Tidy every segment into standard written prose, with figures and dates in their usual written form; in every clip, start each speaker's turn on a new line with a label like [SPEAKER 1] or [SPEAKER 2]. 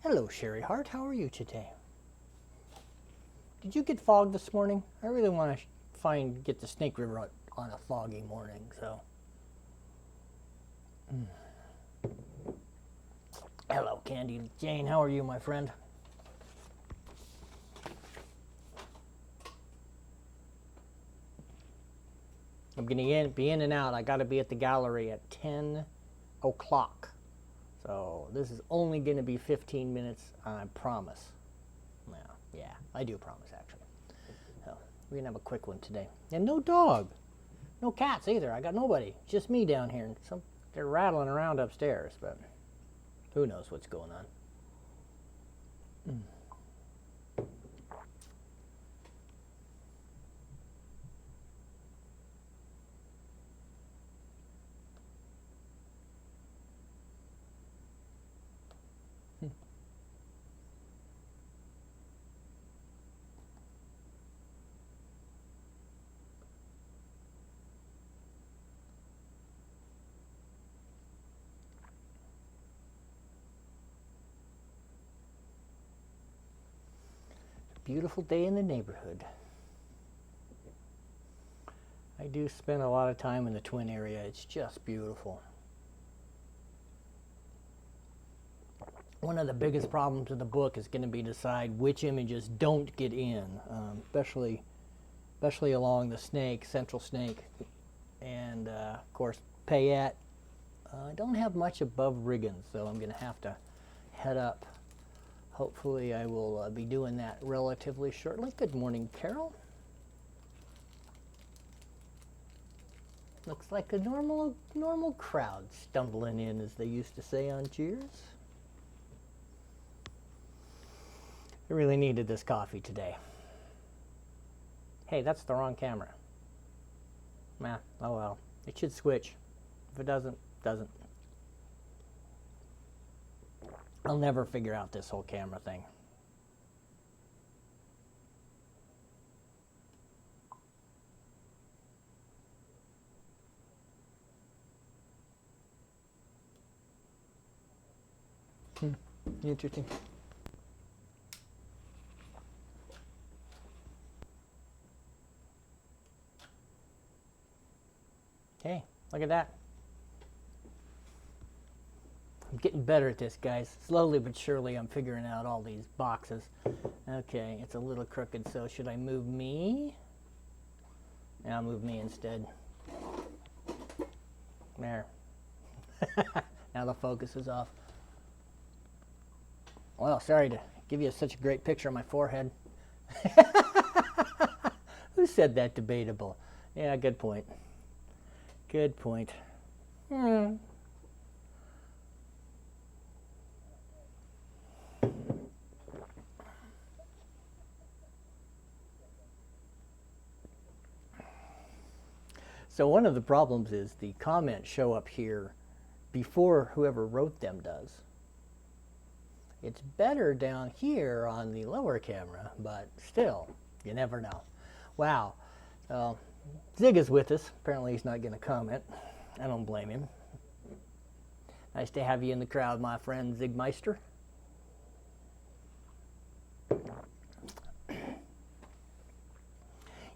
[SPEAKER 1] Hello, Sherry Hart. How are you today? Did you get fog this morning? I really want to get the Snake River on a foggy morning, so. Hello, Candy Jane. How are you, my friend? I'm going to be in and out. I got to be at the gallery at 10 o'clock. So this is only going to be 15 minutes, I promise. Well, yeah, I do promise, actually. So we're going to have a quick one today. And no dog. No cats either. I got nobody. Just me down here. And they're rattling around upstairs, but who knows what's going on. Beautiful day in the neighborhood. I do spend a lot of time in the Twin area. It's just beautiful. One of the biggest problems of the book is going to be decide which images don't get in, especially along the Snake, Central Snake, and of course Payette. I don't have much above Riggins, so I'm going to have to head up. Hopefully I will be doing that relatively shortly. Good morning, Carol. Looks like a normal crowd stumbling in, as they used to say on Cheers. I really needed this coffee today. Hey, that's the wrong camera. Nah, oh well. It should switch. If it doesn't, doesn't. I'll never figure out this whole camera thing. Interesting. Hey, look at that. I'm getting better at this, guys. Slowly but surely I'm figuring out all these boxes. Okay, it's a little crooked, so should I move me? Yeah, I'll move me instead. There. Now the focus is off. Well, sorry to give you such a great picture of my forehead. Who said that debatable? Yeah, good point. Good point. So one of the problems is the comments show up here before whoever wrote them does. It's better down here on the lower camera, but still, you never know. Wow. Zig is with us. Apparently he's not going to comment. I don't blame him. Nice to have you in the crowd, my friend Zigmeister.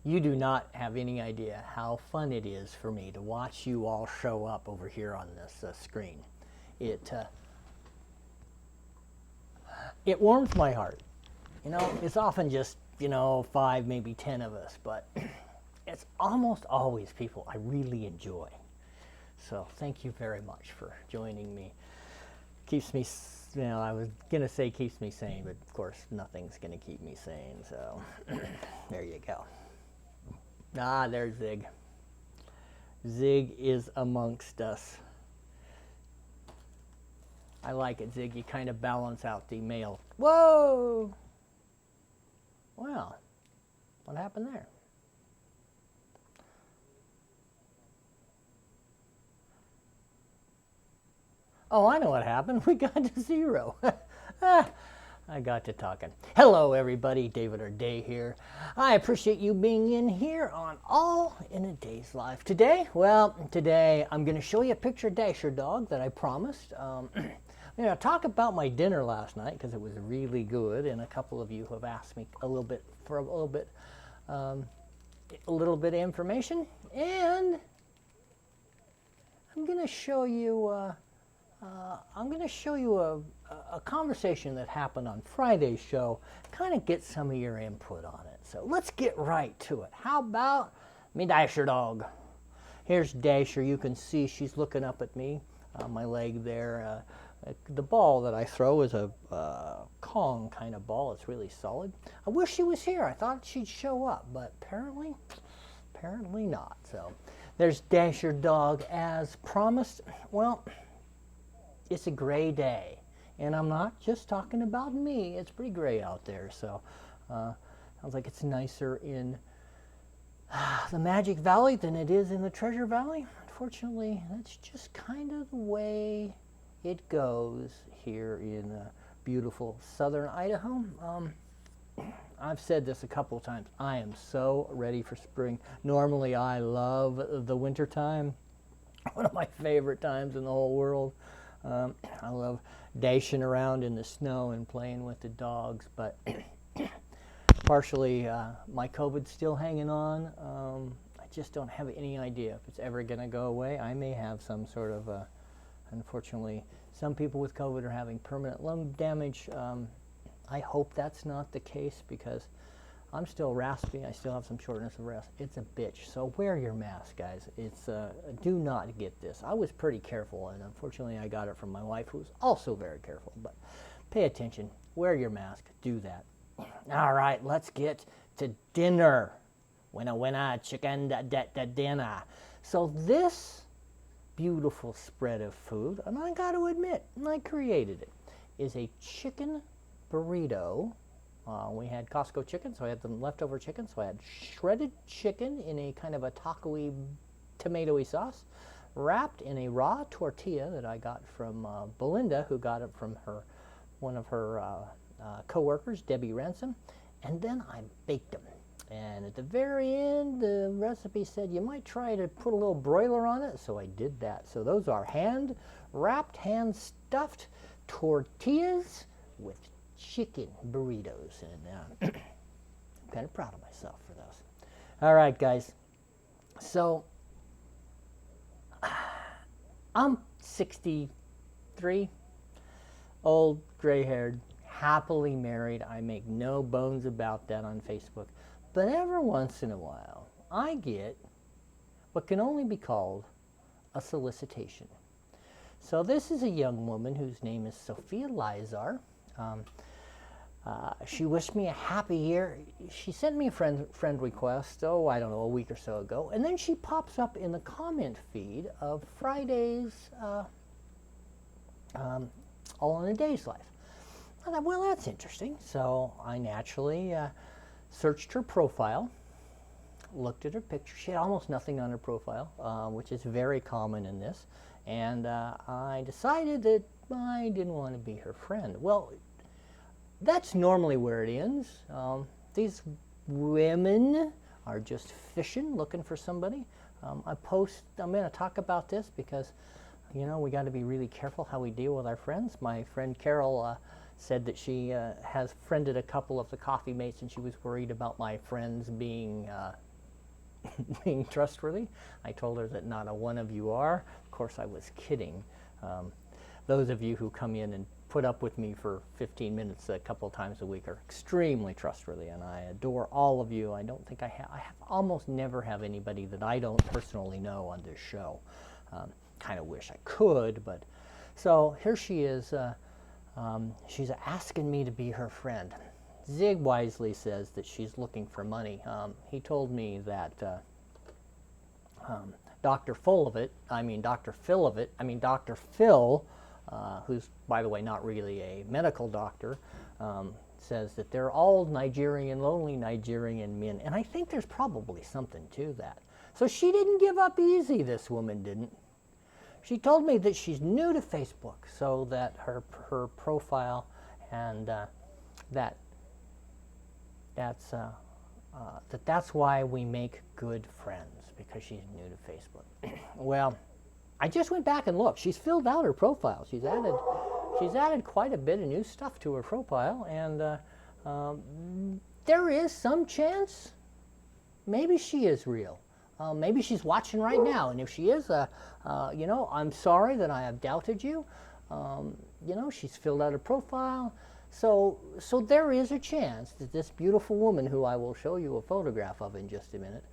[SPEAKER 1] You do not have any idea how fun it is for me to watch you all show up over here on this screen. It warms my heart. You know, it's often just, 5, maybe 10 of us, but it's almost always people I really enjoy. So thank you very much for joining me. Keeps me, I was going to say keeps me sane, but of course nothing's going to keep me sane, so there you go. Ah, there's Zig. Zig is amongst us. I like it, Zig. You kind of balance out the male. Whoa! Wow. What happened there? Oh, I know what happened. We got to 0. I got to talking. Hello, everybody. David O'Day here. I appreciate you being in here on All in a Day's Life. Today, well, today I'm going to show you a picture of Dasher Dog that I promised. I'm going talk about my dinner last night because it was really good, and a couple of you have asked me a little bit of information, and I'm going to show you. A conversation that happened on Friday's show, kind of get some of your input on it. So let's get right to it. How about me Dasher dog? Here's Dasher. You can see she's looking up at me, my leg there. The ball that I throw is a Kong kind of ball. It's really solid. I wish she was here. I thought she'd show up, but apparently not. So there's Dasher dog as promised. Well, it's a gray day, and I'm not just talking about me. It's pretty gray out there, so sounds like it's nicer in the Magic Valley than it is in the Treasure Valley. Unfortunately, that's just kind of the way it goes here in beautiful southern Idaho. I've said this a couple of times. I am so ready for spring. Normally, I love the winter time. One of my favorite times in the whole world. I love dashing around in the snow and playing with the dogs, but partially my COVID's still hanging on. I just don't have any idea if it's ever going to go away. I may have some sort of, unfortunately, some people with COVID are having permanent lung damage. I hope that's not the case because I'm still raspy. I still have some shortness of breath. It's a bitch. So wear your mask, guys. It's do not get this. I was pretty careful, and unfortunately, I got it from my wife, who's also very careful. But pay attention. Wear your mask. Do that. All right, let's get to dinner. Winna, chicken da dinner. So this beautiful spread of food, and I got to admit, I created it, is a chicken burrito. We had Costco chicken, so I had some leftover chicken. So I had shredded chicken in a kind of a taco-y, tomatoey sauce, wrapped in a raw tortilla that I got from Belinda, who got it from one of her co-workers, Debbie Ransom, and then I baked them. And at the very end, the recipe said you might try to put a little broiler on it, so I did that. So those are hand-wrapped, hand-stuffed tortillas with chicken burritos, and I'm kind of proud of myself for those. All right, guys. So I'm 63, old, gray-haired, happily married. I make no bones about that on Facebook. But every once in a while, I get what can only be called a solicitation. So this is a young woman whose name is Sophia Lizar. She wished me a happy year. She sent me a friend request, I don't know, a week or so ago. And then she pops up in the comment feed of Friday's All in a Day's Life. I thought, well, that's interesting. So I naturally searched her profile, looked at her picture. She had almost nothing on her profile, which is very common in this. And I decided that I didn't want to be her friend. Well, that's normally where it ends. These women are just fishing, looking for somebody. I'm going to talk about this because, we got to be really careful how we deal with our friends. My friend Carol said that she has friended a couple of the coffee mates, and she was worried about my friends being being trustworthy. I told her that not a one of you are. Of course, I was kidding. Those of you who come in and put up with me for 15 minutes a couple of times a week are extremely trustworthy, and I adore all of you. I don't think I have almost never have anybody that I don't personally know on this show. Kind of wish I could, but so here she is. She's asking me to be her friend. Zig wisely says that she's looking for money. He told me that Dr. Phil, who's, by the way, not really a medical doctor, says that they're all lonely Nigerian men. And I think there's probably something to that. So she didn't give up easy, this woman didn't. She told me that she's new to Facebook, so that her profile and that's why we make good friends, because she's new to Facebook. Well, I just went back and looked. She's filled out her profile. She's she's added quite a bit of new stuff to her profile, and there is some chance maybe she is real. Maybe she's watching right now, and if she is, you know, I'm sorry that I have doubted you. You know, she's filled out a profile. So there is a chance that this beautiful woman, who I will show you a photograph of in just a minute,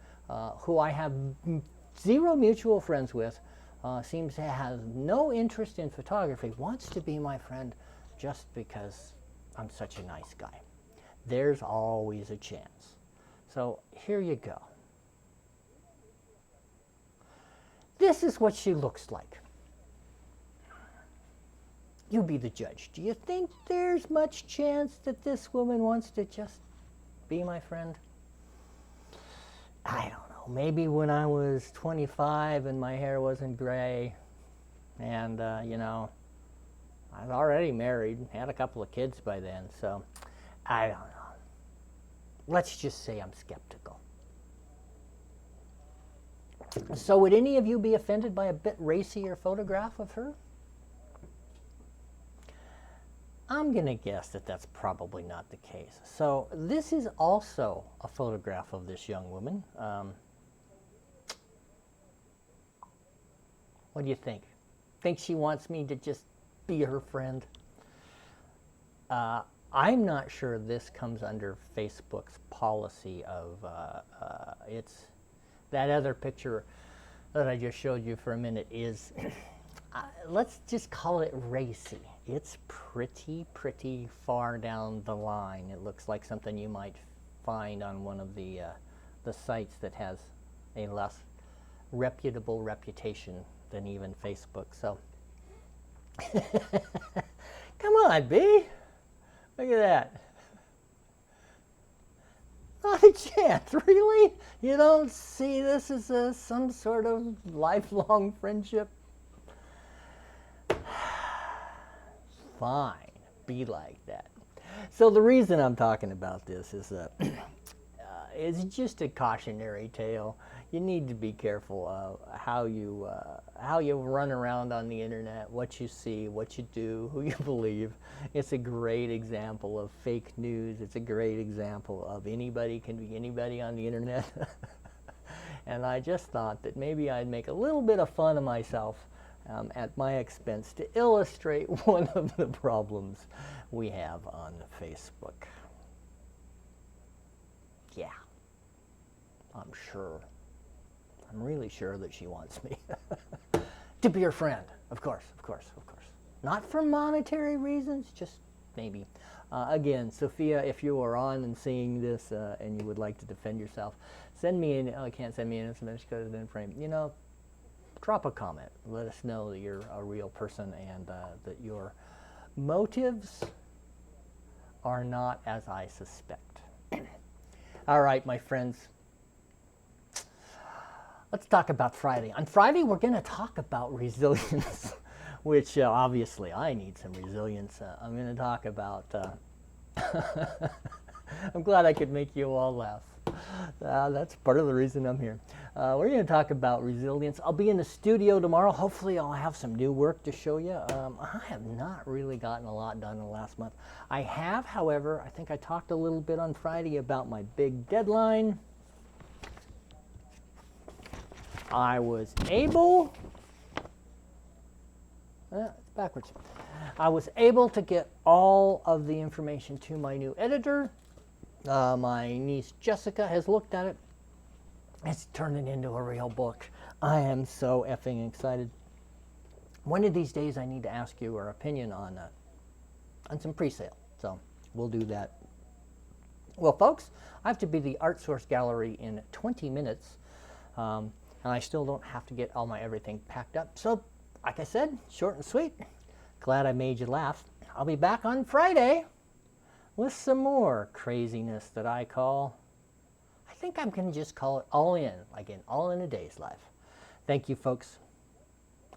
[SPEAKER 1] who I have zero mutual friends with, seems to have no interest in photography, wants to be my friend just because I'm such a nice guy. There's always a chance. So here you go. This is what she looks like. You be the judge. Do you think there's much chance that this woman wants to just be my friend? I don't know. Maybe when I was 25 and my hair wasn't gray, and, you know, I was already married, had a couple of kids by then, so I don't know. Let's just say I'm skeptical. So would any of you be offended by a bit racier photograph of her? I'm going to guess that that's probably not the case. So this is also a photograph of this young woman. What do you think? Think she wants me to just be her friend? I'm not sure this comes under Facebook's policy of, it's that other picture that I just showed you for a minute is, let's just call it racy. It's pretty far down the line. It looks like something you might find on one of the sites that has a less reputable reputation than even Facebook. So, come on, B. Look at that. Not a chance, really? You don't see this as some sort of lifelong friendship? Fine, be like that. So the reason I'm talking about this is it's just a cautionary tale. You need to be careful of how you run around on the internet, what you see, what you do, who you believe. It's a great example of fake news. It's a great example of anybody can be anybody on the internet. And I just thought that maybe I'd make a little bit of fun of myself at my expense to illustrate one of the problems we have on Facebook. Yeah, I'm really sure that she wants me to be her friend. Of course. Not for monetary reasons, just maybe. Again, Sophia, if you are on and seeing this and you would like to defend yourself, send me an, oh, can't send me an SMS because it's in frame. You know, drop a comment. Let us know that you're a real person and that your motives are not as I suspect. All right, my friends. Let's talk about Friday. On Friday, we're going to talk about resilience, which obviously I need some resilience. I'm going to talk about, I'm glad I could make you all laugh. That's part of the reason I'm here. We're going to talk about resilience. I'll be in the studio tomorrow. Hopefully I'll have some new work to show you. I have not really gotten a lot done in the last month. I have, however, I think I talked a little bit on Friday about my big deadline. I was able, it's backwards. I was able to get all of the information to my new editor. My niece Jessica has looked at it. It's turning into a real book. I am so effing excited. One of these days I need to ask you your opinion on some pre-sale. So we'll do that. Well, folks, I have to be the Art Source Gallery in 20 minutes. And I still don't have to get all my everything packed up. So, like I said, short and sweet. Glad I made you laugh. I'll be back on Friday with some more craziness that I call, I think I'm going to just call it all in, like in All in a Day's Life. Thank you, folks.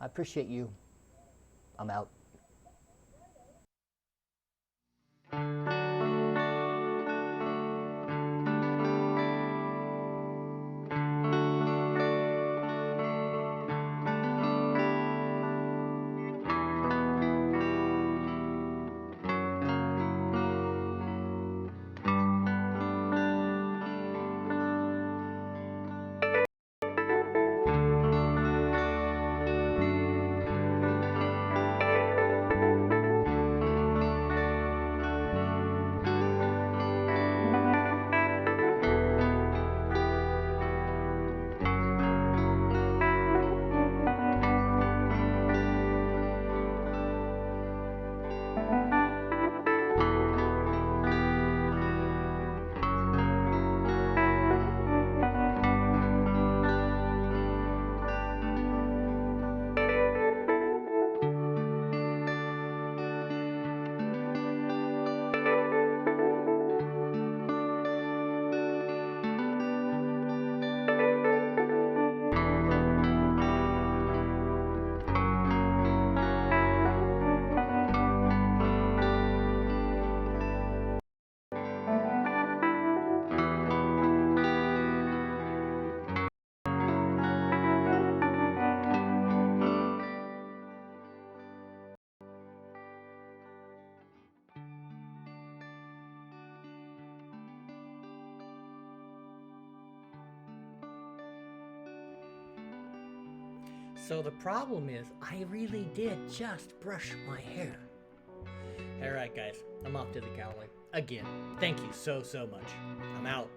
[SPEAKER 1] I appreciate you. I'm out. So the problem is, I really did just brush my hair. All right, guys, I'm off to the Cowley. Again, thank you so much. I'm out.